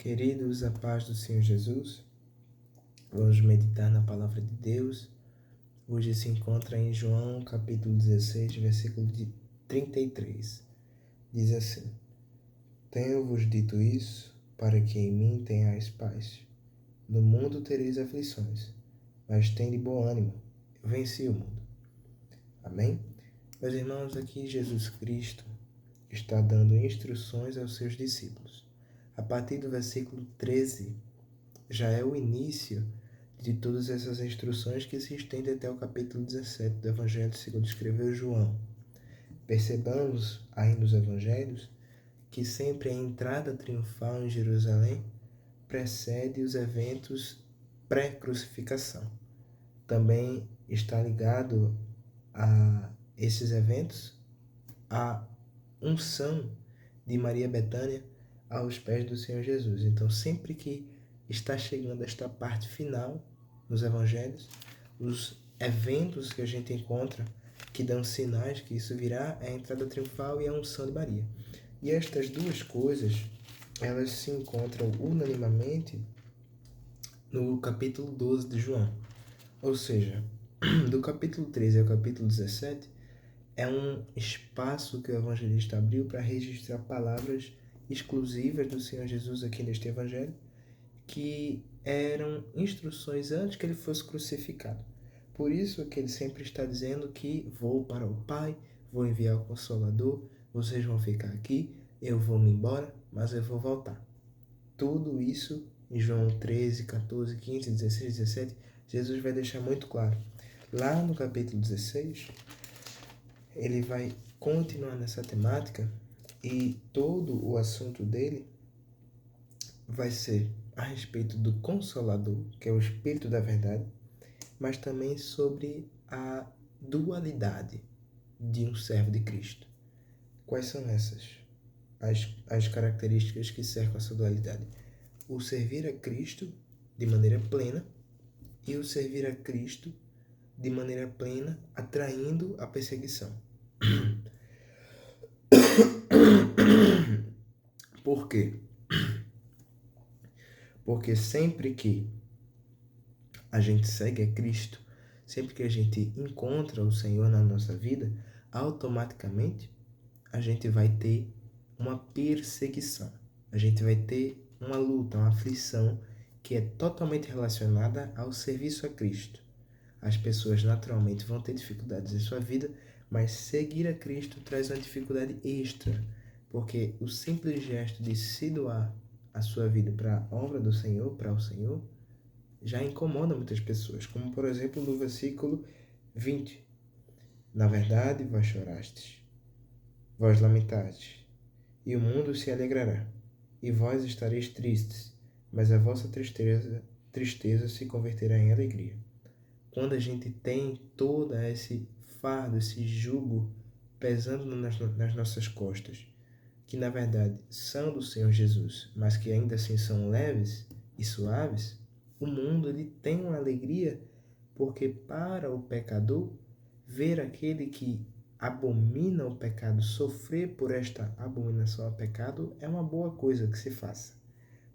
Queridos, a paz do Senhor Jesus, vamos meditar na Palavra de Deus. Hoje se encontra em João, capítulo 16, versículo 33. Diz assim: Tenho-vos dito isso, para que em mim tenhais paz. No mundo tereis aflições, mas tende bom ânimo, eu venci o mundo. Amém? Meus irmãos, aqui Jesus Cristo está dando instruções aos seus discípulos. A partir do versículo 13, já é o início de todas essas instruções que se estendem até o capítulo 17 do Evangelho segundo escreveu João. Percebamos aí nos Evangelhos que sempre a entrada triunfal em Jerusalém precede os eventos pré-crucificação. Também está ligado a esses eventos a unção de Maria Bethânia aos pés do Senhor Jesus. Então, sempre que está chegando esta parte final nos Evangelhos, os eventos que a gente encontra que dão sinais que isso virá é a entrada triunfal e a unção de Maria. E estas duas coisas, elas se encontram unanimamente no capítulo 12 de João. Ou seja, do capítulo 13 ao capítulo 17, é um espaço que o evangelista abriu para registrar palavras exclusivas do Senhor Jesus aqui neste evangelho, que eram instruções antes que ele fosse crucificado. Por isso que ele sempre está dizendo que vou para o Pai, vou enviar o Consolador, vocês vão ficar aqui, eu vou me embora, mas eu vou voltar. Tudo isso em João 13, 14, 15, 16, 17, Jesus vai deixar muito claro. Lá no capítulo 16, ele vai continuar nessa temática e todo o assunto dele vai ser a respeito do Consolador, que é o Espírito da Verdade, mas também sobre a dualidade de um servo de Cristo. Quais são essas? As características que cercam essa dualidade. O servir a Cristo de maneira plena e o servir a Cristo de maneira plena atraindo a perseguição. Por quê? Porque sempre que a gente segue a Cristo, sempre que a gente encontra o Senhor na nossa vida, automaticamente a gente vai ter uma perseguição. A gente vai ter uma luta, uma aflição que é totalmente relacionada ao serviço a Cristo. As pessoas naturalmente vão ter dificuldades em sua vida, mas seguir a Cristo traz uma dificuldade extra, porque o simples gesto de se doar a sua vida para a obra do Senhor, para o Senhor, já incomoda muitas pessoas, como por exemplo no versículo 20. Na verdade, vós chorastes, vós lamentastes, e o mundo se alegrará, e vós estareis tristes, mas a vossa tristeza se converterá em alegria. Quando a gente tem todo esse fardo, esse jugo pesando nas nossas costas, que na verdade são do Senhor Jesus, mas que ainda assim são leves e suaves, o mundo ele tem uma alegria, porque para o pecador, ver aquele que abomina o pecado sofrer por esta abominação ao pecado é uma boa coisa que se faça.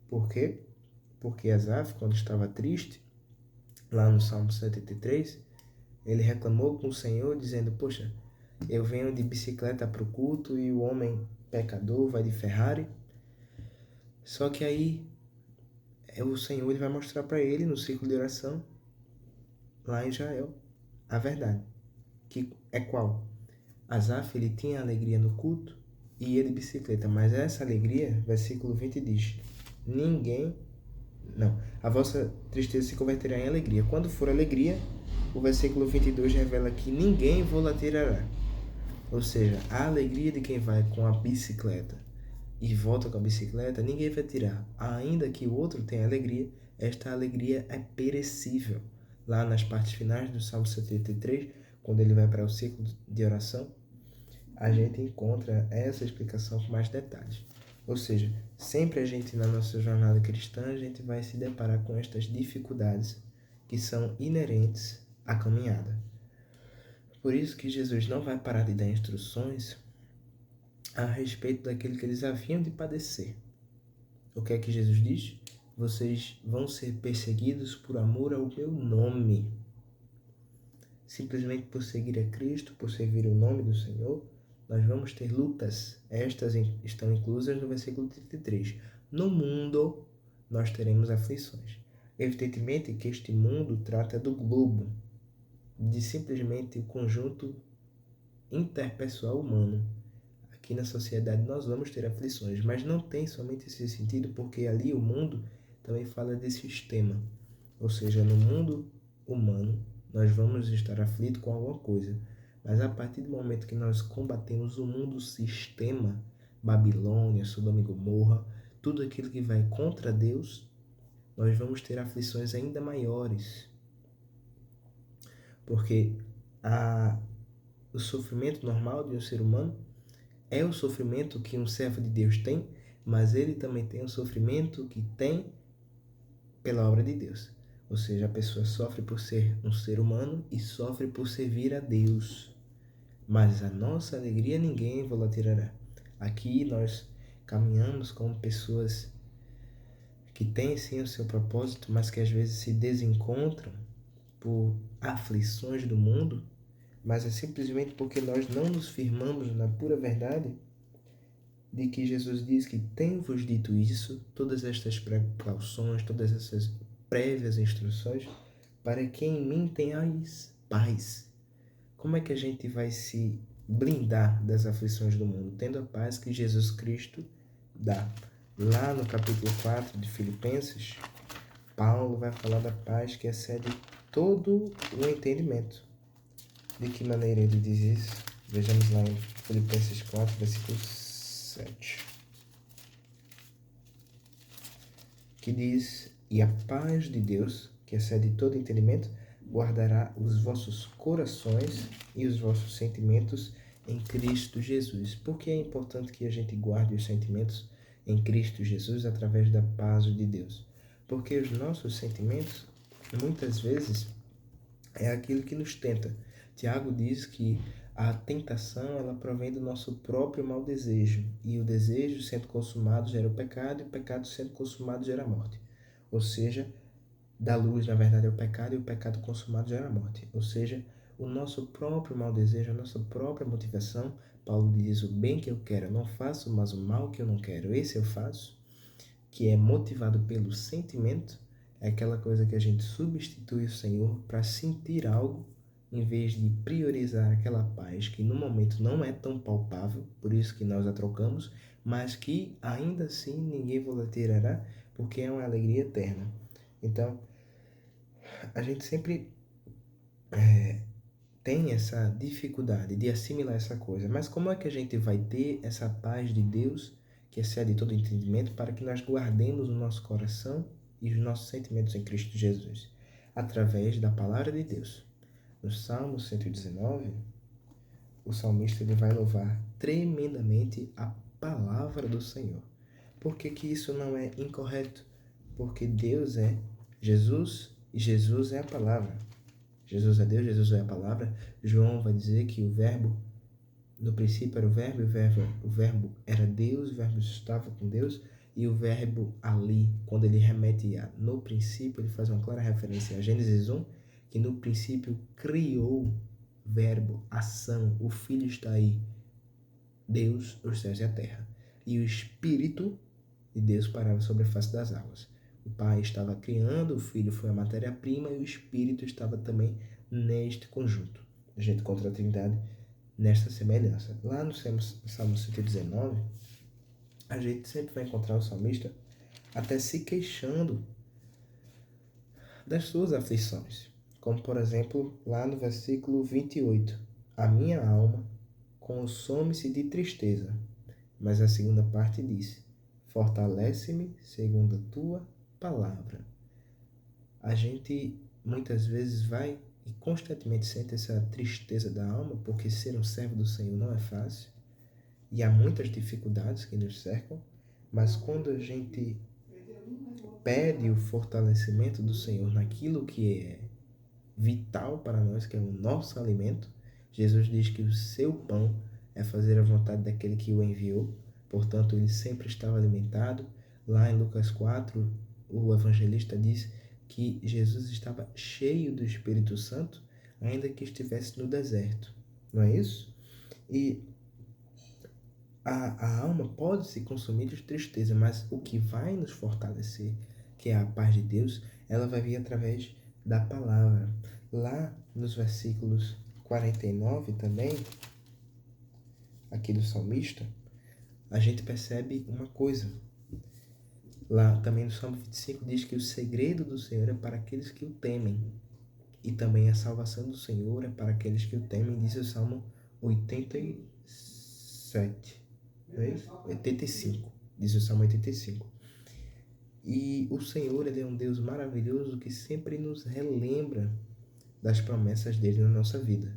Por quê? Porque Asaf, quando estava triste, lá no Salmo 73, ele reclamou com o Senhor, dizendo: Poxa, eu venho de bicicleta para o culto e o homem pecador vai de Ferrari. Só que aí o Senhor ele vai mostrar para ele no círculo de oração, lá em Israel, a verdade. Que é qual? Asaf ele tinha alegria no culto e ia de bicicleta, mas essa alegria, versículo 20 diz: a vossa tristeza se converterá em alegria. Quando for alegria, o versículo 22 revela que ninguém vos tirará. Ou seja, a alegria de quem vai com a bicicleta e volta com a bicicleta, ninguém vai tirar. Ainda que o outro tenha alegria, esta alegria é perecível. Lá nas partes finais do Salmo 73, quando ele vai para o ciclo de oração, a gente encontra essa explicação com mais detalhes. Ou seja, sempre a gente na nossa jornada cristã, a gente vai se deparar com estas dificuldades que são inerentes à caminhada. Por isso que Jesus não vai parar de dar instruções a respeito daquilo que eles haviam de padecer. O que é que Jesus diz? Vocês vão ser perseguidos por amor ao meu nome. Simplesmente por seguir a Cristo, por servir o nome do Senhor, nós vamos ter lutas. Estas estão inclusas no versículo 33. No mundo, nós teremos aflições. Evidentemente que este mundo trata do globo, de simplesmente o conjunto interpessoal humano. Aqui na sociedade nós vamos ter aflições, mas não tem somente esse sentido, porque ali o mundo também fala de sistema. Ou seja, no mundo humano, nós vamos estar aflitos com alguma coisa. Mas a partir do momento que nós combatemos o mundo sistema, Babilônia, Sodoma e Gomorra, tudo aquilo que vai contra Deus, nós vamos ter aflições ainda maiores. Porque o sofrimento normal de um ser humano é o sofrimento que um servo de Deus tem, mas ele também tem o sofrimento que tem pela obra de Deus. Ou seja, a pessoa sofre por ser um ser humano e sofre por servir a Deus. Mas a nossa alegria ninguém vos tirará. Aqui nós caminhamos como pessoas que têm sim o seu propósito, mas que às vezes se desencontram por aflições do mundo, mas é simplesmente porque nós não nos firmamos na pura verdade de que Jesus diz que tenho-vos dito isso, todas estas precauções, todas essas prévias instruções, para que em mim tenhais paz. Como é que a gente vai se blindar das aflições do mundo? Tendo a paz que Jesus Cristo dá. Lá no capítulo 4 de Filipenses, Paulo vai falar da paz que excede todo o entendimento. De que maneira ele diz isso? Vejamos lá em Filipenses 4, versículo 7. Que diz: e a paz de Deus, que excede todo entendimento, guardará os vossos corações e os vossos sentimentos em Cristo Jesus. Por que é importante que a gente guarde os sentimentos em Cristo Jesus através da paz de Deus? Porque os nossos sentimentos, muitas vezes, é aquilo que nos tenta. Tiago diz que a tentação ela provém do nosso próprio mau desejo, e o desejo sendo consumado gera o pecado, e o pecado sendo consumado gera a morte. Ou seja, da luz, na verdade, é o pecado, e o pecado consumado gera a morte. Ou seja, o nosso próprio mau desejo, a nossa própria motivação. Paulo diz: o bem que eu quero eu não faço, mas o mal que eu não quero, esse eu faço, que é motivado pelo sentimento. É aquela coisa que a gente substitui o Senhor para sentir algo, em vez de priorizar aquela paz que no momento não é tão palpável, por isso que nós a trocamos, mas que ainda assim ninguém vos tirará, porque é uma alegria eterna. Então, a gente sempre tem essa dificuldade de assimilar essa coisa, mas como é que a gente vai ter essa paz de Deus que excede todo entendimento para que nós guardemos o nosso coração e os nossos sentimentos em Cristo Jesus? Através da palavra de Deus. No Salmo 119, o salmista ele vai louvar tremendamente a palavra do Senhor. Por que que isso não é incorreto? Porque Deus é Jesus e Jesus é a palavra. Jesus é Deus, Jesus é a palavra. João vai dizer que o verbo, no princípio era o verbo era Deus, o verbo estava com Deus, e o verbo ali, quando ele remete a no princípio, ele faz uma clara referência a Gênesis 1, que no princípio criou verbo, ação, o Filho está aí, Deus, os céus e a terra. E o Espírito de Deus parava sobre a face das águas. O Pai estava criando, o Filho foi a matéria-prima e o Espírito estava também neste conjunto. A gente encontra a Trindade nesta semelhança. Lá no Salmo 119, a gente sempre vai encontrar o salmista até se queixando das suas aflições. Como, por exemplo, lá no versículo 28. A minha alma consome-se de tristeza. Mas a segunda parte diz: fortalece-me segundo a tua palavra. A gente muitas vezes vai e constantemente sente essa tristeza da alma, porque ser um servo do Senhor não é fácil. E há muitas dificuldades que nos cercam. Mas quando a gente pede o fortalecimento do Senhor naquilo que é vital para nós, que é o nosso alimento, Jesus diz que o seu pão é fazer a vontade daquele que o enviou. Portanto, ele sempre estava alimentado. Lá em Lucas 4, o evangelista diz que Jesus estava cheio do Espírito Santo, ainda que estivesse no deserto. Não é isso? E a alma pode se consumir de tristeza, mas o que vai nos fortalecer, que é a paz de Deus, ela vai vir através da palavra. Lá nos versículos 49 também, aqui do salmista, a gente percebe uma coisa. Lá também no Salmo 25 diz que o segredo do Senhor é para aqueles que o temem. E também a salvação do Senhor é para aqueles que o temem, diz o Salmo 87. 85, diz o Salmo 85. E o Senhor, ele é um Deus maravilhoso que sempre nos relembra das promessas dele na nossa vida.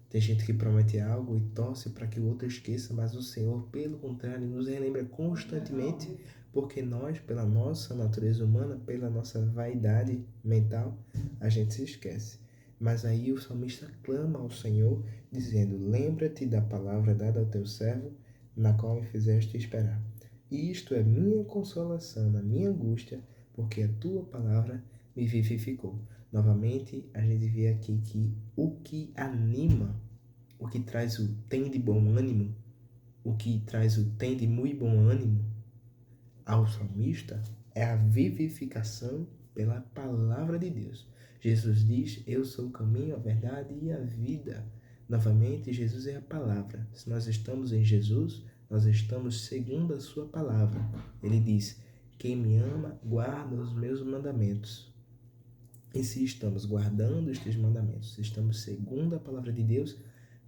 Tem gente que promete algo e torce para que o outro esqueça, mas o Senhor, pelo contrário, nos relembra constantemente, porque nós, pela nossa natureza humana, pela nossa vaidade mental, a gente se esquece. Mas aí o salmista clama ao Senhor, dizendo: lembra-te da palavra dada ao teu servo, na qual me fizeste esperar. E isto é minha consolação na minha angústia, porque a tua palavra me vivificou. Novamente, a gente vê aqui que o que anima, o que traz o tem de bom ânimo, o que traz o tem de muito bom ânimo ao salmista é a vivificação pela palavra de Deus. Jesus diz: eu sou o caminho, a verdade e a vida. Novamente, Jesus é a palavra. Se nós estamos em Jesus, nós estamos segundo a sua palavra. Ele diz: quem me ama, guarda os meus mandamentos. E se estamos guardando estes mandamentos, se estamos segundo a palavra de Deus,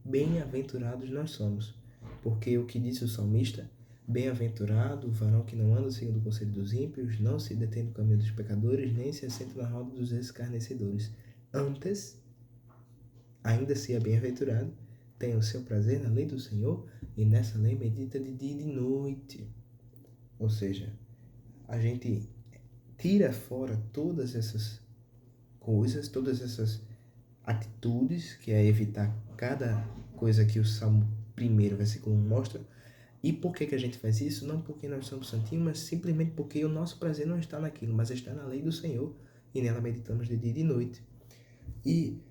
bem-aventurados nós somos. Porque o que disse o salmista: bem-aventurado o varão que não anda segundo o conselho dos ímpios, não se detém no caminho dos pecadores, nem se assenta na roda dos escarnecedores. Antes, ainda se é bem-aventurado, tem o seu prazer na lei do Senhor, e nessa lei medita de dia e de noite. Ou seja, a gente tira fora todas essas coisas, todas essas atitudes, que é evitar cada coisa que o Salmo 1, versículo 1 mostra. E por que a gente faz isso? Não porque nós somos santinhos, mas simplesmente porque o nosso prazer não está naquilo, mas está na lei do Senhor, e nela meditamos de dia e de noite. E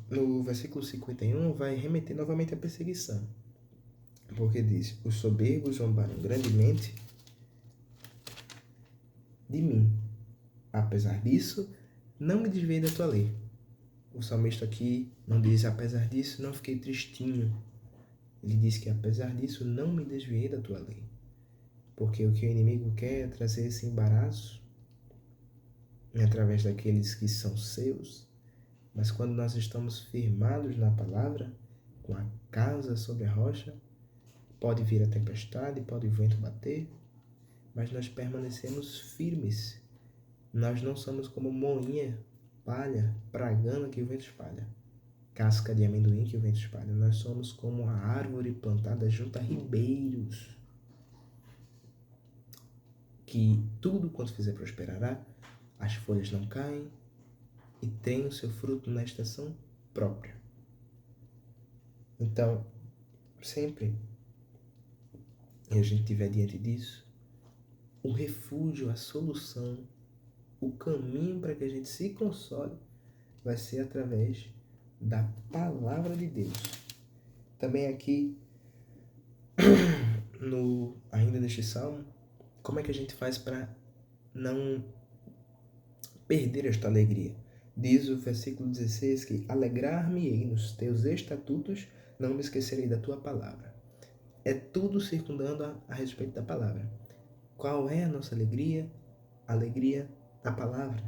no versículo 51 vai remeter novamente à perseguição, porque diz: os soberbos zombaram grandemente de mim. Apesar disso, não me desviei da tua lei. O salmista aqui não diz: apesar disso, não fiquei tristinho. Ele diz que apesar disso, não me desviei da tua lei. Porque o que o inimigo quer é trazer esse embaraço através daqueles que são seus. Mas quando nós estamos firmados na palavra, com a casa sobre a rocha, pode vir a tempestade, pode o vento bater, mas nós permanecemos firmes. Nós não somos como moinha, palha, pragana que o vento espalha, casca de amendoim que o vento espalha. Nós somos como a árvore plantada junto a ribeiros, que tudo quanto fizer prosperará, as folhas não caem e tem o seu fruto na estação própria. Então, sempre que a gente estiver diante disso, o refúgio, a solução, o caminho para que a gente se console vai ser através da palavra de Deus. Também aqui, ainda neste salmo, como é que a gente faz para não perder esta alegria? Diz o versículo 16 que alegrar-me-ei nos teus estatutos, não me esquecerei da tua palavra. É tudo circundando a respeito da palavra. Qual é a nossa alegria? A alegria da palavra.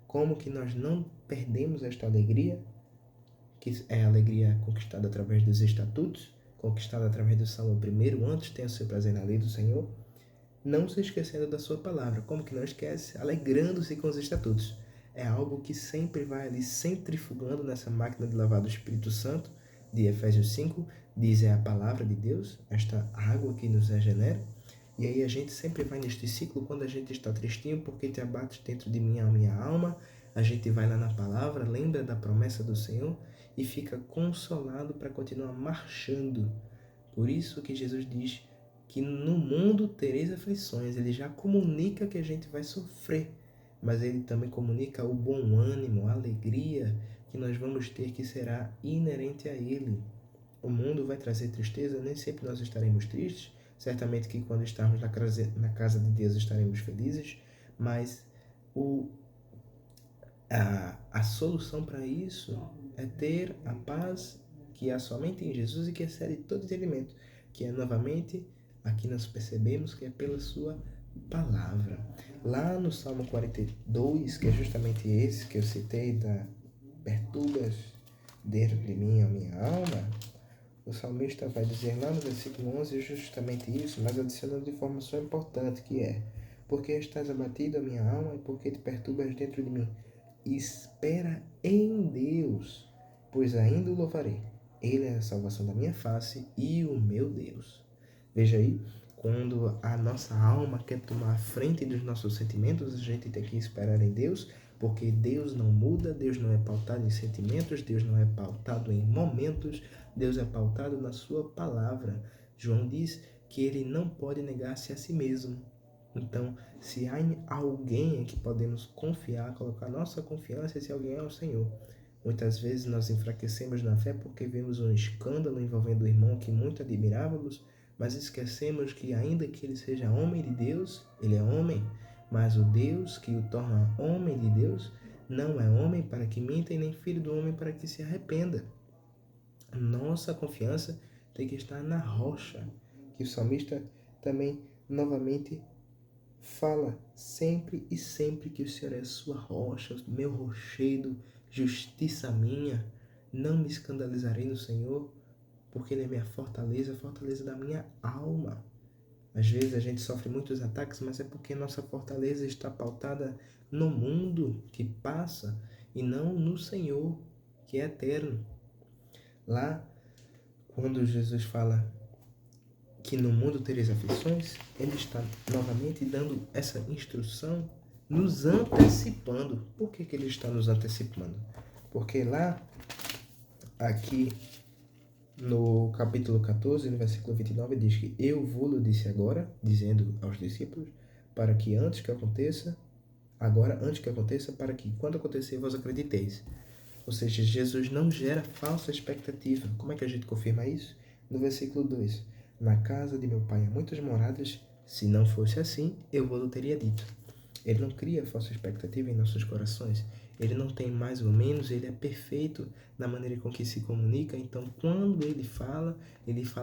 Como que nós não perdemos esta alegria, que é a alegria conquistada através dos estatutos, conquistada através do Salmo 1, antes tenha o seu prazer na lei do Senhor, não se esquecendo da sua palavra. Como que não esquece? Alegrando-se com os estatutos. É algo que sempre vai ali centrifugando nessa máquina de lavar do Espírito Santo, de Efésios 5, diz é a palavra de Deus, esta água que nos regenera. E aí a gente sempre vai neste ciclo, quando a gente está tristinho, porque te abates dentro de mim a minha alma, a gente vai lá na palavra, lembra da promessa do Senhor e fica consolado para continuar marchando. Por isso que Jesus diz: que no mundo tereis aflições. Ele já comunica que a gente vai sofrer, mas ele também comunica o bom ânimo, a alegria que nós vamos ter, que será inerente a ele. O mundo vai trazer tristeza, nem sempre nós estaremos tristes, certamente que quando estarmos na casa de Deus estaremos felizes, mas a solução para isso é ter a paz que há somente em Jesus e que excede todo entendimento, que é novamente, aqui nós percebemos que é pela sua palavra. Lá no Salmo 42, que é justamente esse que eu citei, da perturbas dentro de mim a minha alma, o salmista vai dizer lá no versículo 11 justamente isso, mas adicionando informação importante, que é: porque estás abatido a minha alma e porque te perturbas dentro de mim? Espera em Deus, pois ainda o louvarei. Ele é a salvação da minha face e o meu Deus. Veja aí, quando a nossa alma quer tomar a frente dos nossos sentimentos, a gente tem que esperar em Deus, porque Deus não muda, Deus não é pautado em sentimentos, Deus não é pautado em momentos, Deus é pautado na sua palavra. João diz que ele não pode negar-se a si mesmo. Então, se há alguém em que podemos confiar, colocar nossa confiança, esse alguém é o Senhor. Muitas vezes nós enfraquecemos na fé porque vemos um escândalo envolvendo o irmão que muito admirávamos, mas esquecemos que, ainda que ele seja homem de Deus, ele é homem, mas o Deus que o torna homem de Deus não é homem para que minta e nem filho do homem para que se arrependa. Nossa confiança tem que estar na rocha, que o salmista também novamente fala sempre e sempre que o Senhor é sua rocha, meu rochedo, justiça minha. Não me escandalizarei no Senhor, porque Ele é minha fortaleza, a fortaleza da minha alma. Às vezes a gente sofre muitos ataques, mas é porque nossa fortaleza está pautada no mundo que passa e não no Senhor, que é eterno. Lá, quando Jesus fala que no mundo tereis aflições, ele está novamente dando essa instrução, nos antecipando. Por que ele está nos antecipando? Porque lá, aqui no capítulo 14, no versículo 29, diz que eu vou-lo disse agora, dizendo aos discípulos, para que antes que aconteça, para que quando acontecer vós acrediteis. Ou seja, Jesus não gera falsa expectativa. Como é que a gente confirma isso? No versículo 2. Na casa de meu pai há muitas moradas, se não fosse assim, eu vou teria dito. Ele não cria falsa expectativa em nossos corações. Ele não tem mais ou menos, ele é perfeito na maneira com que se comunica. Então, quando ele fala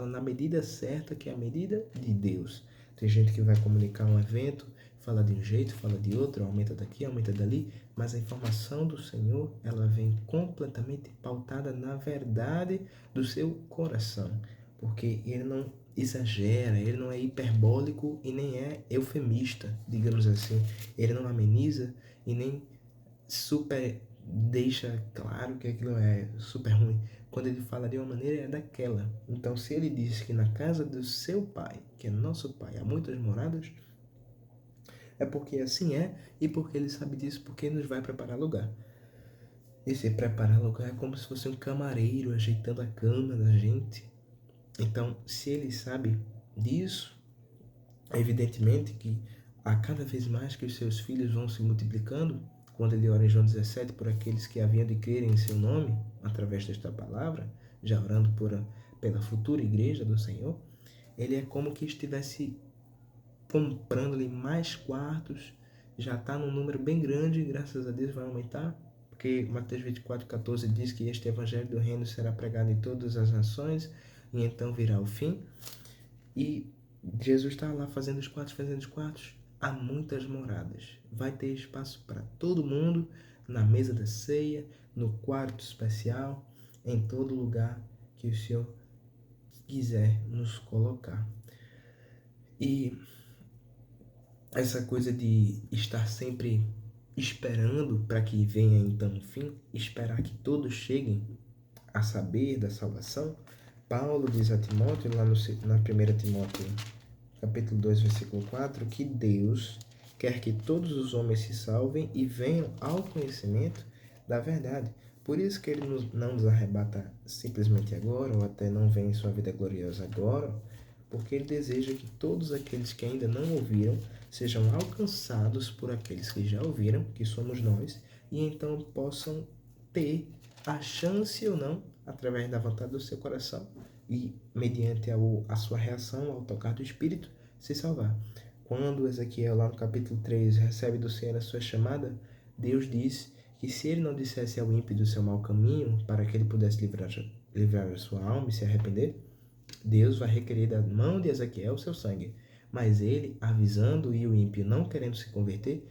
na medida certa, que é a medida de Deus. Tem gente que vai comunicar um evento, fala de um jeito, fala de outro, aumenta daqui, aumenta dali, mas a informação do Senhor, ela vem completamente pautada na verdade do seu coração, porque ele não exagera, ele não é hiperbólico e nem é eufemista, digamos assim. Ele não ameniza e nem super deixa claro que aquilo é super ruim. Quando ele fala de uma maneira, é daquela. Então, se ele diz que na casa do seu pai, que é nosso pai, há muitas moradas, é porque assim é, e porque ele sabe disso, porque nos vai preparar lugar. E se preparar lugar é como se fosse um camareiro ajeitando a cama da gente. Então, se ele sabe disso, evidentemente que a cada vez mais que os seus filhos vão se multiplicando, quando ele ora em João 17 por aqueles que haviam de crer em seu nome, através desta palavra, já orando pela futura igreja do Senhor, ele é como que estivesse comprando-lhe mais quartos, já está num número bem grande, graças a Deus vai aumentar, porque Mateus 24:14 diz que este evangelho do reino será pregado em todas as nações, e então virá o fim. E Jesus está lá fazendo os quartos, há muitas moradas, vai ter espaço para todo mundo, na mesa da ceia, no quarto especial, em todo lugar que o Senhor quiser nos colocar. E essa coisa de estar sempre esperando para que venha então o fim, esperar que todos cheguem a saber da salvação, Paulo diz a Timóteo, lá na 1 Timóteo, capítulo 2, versículo 4, que Deus quer que todos os homens se salvem e venham ao conhecimento da verdade. Por isso que ele não nos arrebata simplesmente agora, ou até não vem em sua vida gloriosa agora, porque ele deseja que todos aqueles que ainda não ouviram sejam alcançados por aqueles que já ouviram, que somos nós, e então possam ter a chance ou não, através da vontade do seu coração e mediante a sua reação ao tocar do Espírito, se salvar. Quando Ezequiel, lá no capítulo 3, recebe do Senhor a sua chamada, Deus diz que se ele não dissesse ao ímpio do seu mau caminho, para que ele pudesse livrar a sua alma e se arrepender, Deus vai requerer da mão de Ezequiel o seu sangue. Mas ele, avisando e o ímpio não querendo se converter,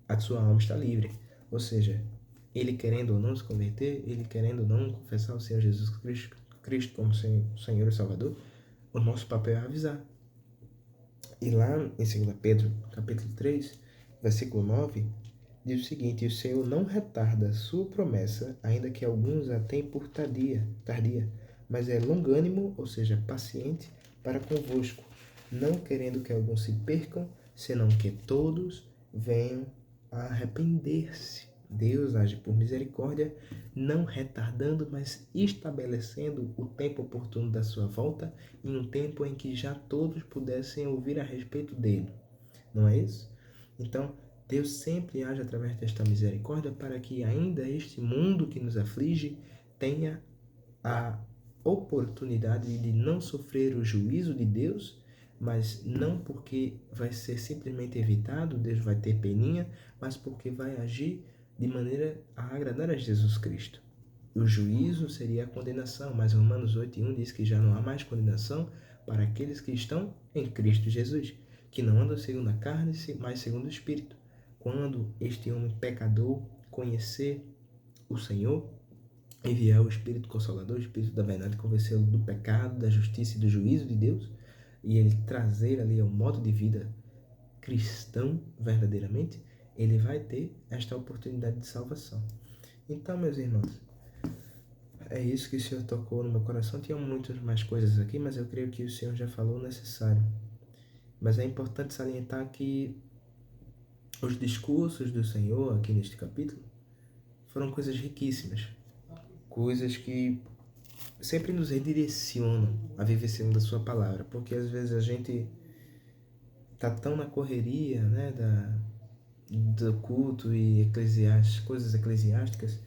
a sua alma está livre. Ou seja, ele querendo ou não se converter, ele querendo ou não confessar o Senhor Jesus Cristo como Senhor e Salvador, o nosso papel é avisar. E lá em 2 Pedro, capítulo 3, versículo 9, diz o seguinte: o Senhor não retarda a sua promessa, ainda que alguns a tenham por tardia, mas é longânimo, ou seja, paciente, para convosco, não querendo que alguns se percam, senão que todos venham a arrepender-se. Deus age por misericórdia, não retardando, mas estabelecendo o tempo oportuno da sua volta, em um tempo em que já todos pudessem ouvir a respeito dele. Não é isso? Então, Deus sempre age através desta misericórdia para que ainda este mundo que nos aflige tenha a oportunidade de não sofrer o juízo de Deus, mas não porque vai ser simplesmente evitado, Deus vai ter peninha, mas porque vai agir de maneira a agradar a Jesus Cristo. O juízo seria a condenação, mas Romanos 8:1 diz que já não há mais condenação para aqueles que estão em Cristo Jesus, que não andam segundo a carne, mas segundo o Espírito. Quando este homem pecador conhecer o Senhor, enviar o Espírito Consolador, o Espírito da verdade, convencê-lo do pecado, da justiça e do juízo de Deus, e ele trazer ali o modo de vida cristão verdadeiramente, ele vai ter esta oportunidade de salvação. Então, meus irmãos, é isso que o Senhor tocou no meu coração. Tinha muitas mais coisas aqui, mas eu creio que o Senhor já falou o necessário. Mas é importante salientar que os discursos do Senhor aqui neste capítulo foram coisas riquíssimas, coisas que sempre nos redirecionam a viver segundo a sua palavra, porque às vezes a gente tá tão na correria, né, do culto e coisas eclesiásticas,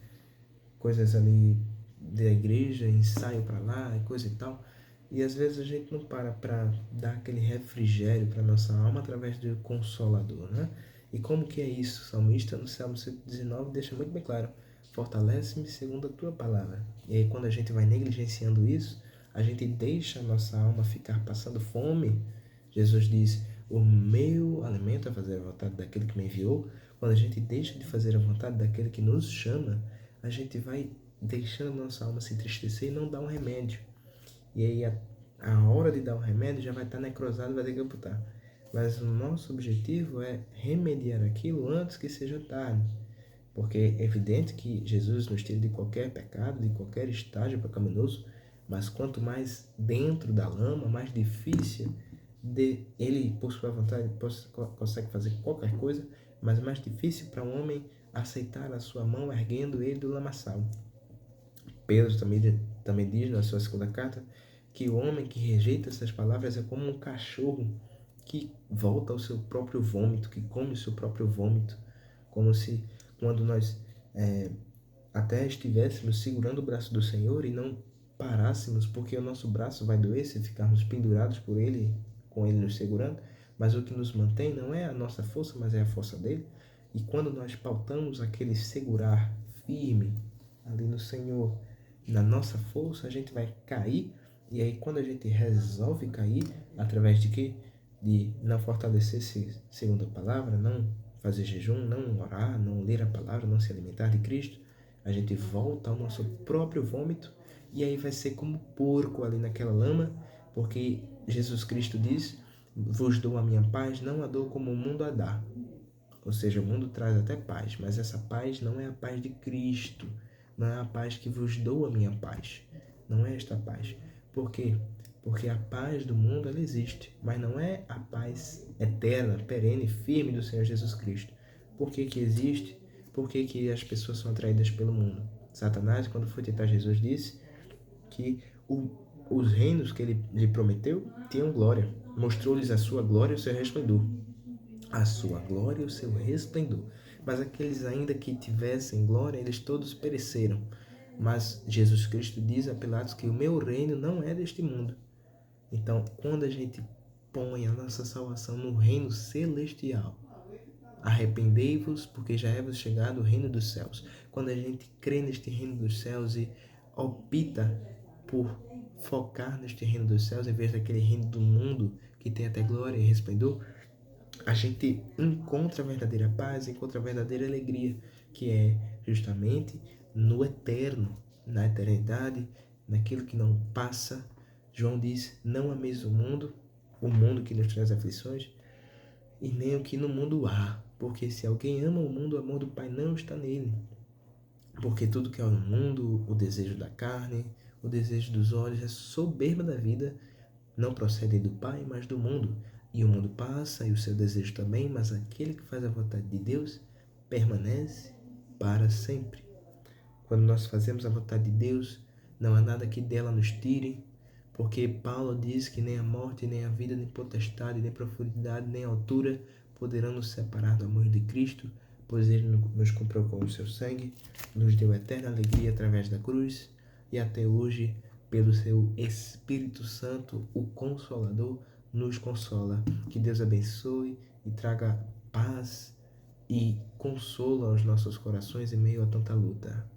coisas ali da igreja, ensaio para lá e coisa e tal, e às vezes a gente não para dar aquele refrigério para nossa alma através do Consolador, né? E como que é isso? O salmista no Salmo 119 deixa muito bem claro: fortalece-me segundo a tua palavra. E aí quando a gente vai negligenciando isso, a gente deixa a nossa alma ficar passando fome. Jesus diz: o meu alimento é fazer a vontade daquele que me enviou. Quando a gente deixa de fazer a vontade daquele que nos chama, a gente vai deixando a nossa alma se entristecer e não dar um remédio. E aí a hora de dar o remédio já vai estar necrosado e vai ter que amputar. Mas o nosso objetivo é remediar aquilo antes que seja tarde. Porque é evidente que Jesus nos tira de qualquer pecado, de qualquer estágio pecaminoso, mas quanto mais dentro da lama, mais difícil ele, por sua vontade, consegue fazer qualquer coisa, mas mais difícil para um homem aceitar a sua mão erguendo ele do lamaçal. Pedro também diz na sua segunda carta que o homem que rejeita essas palavras é como um cachorro que volta ao seu próprio vômito, que come o seu próprio vômito, como se quando nós até estivéssemos segurando o braço do Senhor e não parássemos, porque o nosso braço vai doer se ficarmos pendurados por Ele, com Ele nos segurando, mas o que nos mantém não é a nossa força, mas é a força dele. E quando nós pautamos aquele segurar firme ali no Senhor, na nossa força, a gente vai cair. E aí quando a gente resolve cair, através de quê? De não fortalecer-se segundo a palavra, não fazer jejum, não orar, não ler a palavra, não se alimentar de Cristo, a gente volta ao nosso próprio vômito e aí vai ser como porco ali naquela lama, porque Jesus Cristo diz: vos dou a minha paz, não a dou como o mundo a dá. Ou seja, o mundo traz até paz, mas essa paz não é a paz de Cristo, não é a paz que vos dou a minha paz, não é esta paz. Por quê? Porque a paz do mundo ela existe, mas não é a paz eterna, perene, firme do Senhor Jesus Cristo. Por que que existe? Por que que as pessoas são atraídas pelo mundo? Satanás, quando foi tentar Jesus, disse que os reinos que ele lhe prometeu tinham glória. Mostrou-lhes a sua glória e o seu resplendor. A sua glória e o seu resplendor. Mas aqueles ainda que tivessem glória, eles todos pereceram. Mas Jesus Cristo diz a Pilatos que o meu reino não é deste mundo. Então, quando a gente põe a nossa salvação no reino celestial, arrependei-vos, porque já é-vos chegado o reino dos céus. Quando a gente crê neste reino dos céus e opta por focar neste reino dos céus, em vez daquele reino do mundo que tem até glória e resplendor, a gente encontra a verdadeira paz, encontra a verdadeira alegria, que é justamente no eterno, na eternidade, naquilo que não passa. João diz, não ameis o mundo que nos traz aflições, e nem o que no mundo há, porque se alguém ama o mundo, o amor do Pai não está nele. Porque tudo que há no mundo, o desejo da carne, o desejo dos olhos, a soberba da vida, não procede do Pai, mas do mundo. E o mundo passa, e o seu desejo também, mas aquele que faz a vontade de Deus permanece para sempre. Quando nós fazemos a vontade de Deus, não há nada que dela nos tire, porque Paulo diz que nem a morte, nem a vida, nem potestade, nem profundidade, nem altura poderão nos separar do amor de Cristo, pois ele nos comprou com o seu sangue, nos deu eterna alegria através da cruz, e até hoje, pelo seu Espírito Santo, o Consolador, nos consola. Que Deus abençoe e traga paz e consolo aos nossos corações em meio a tanta luta.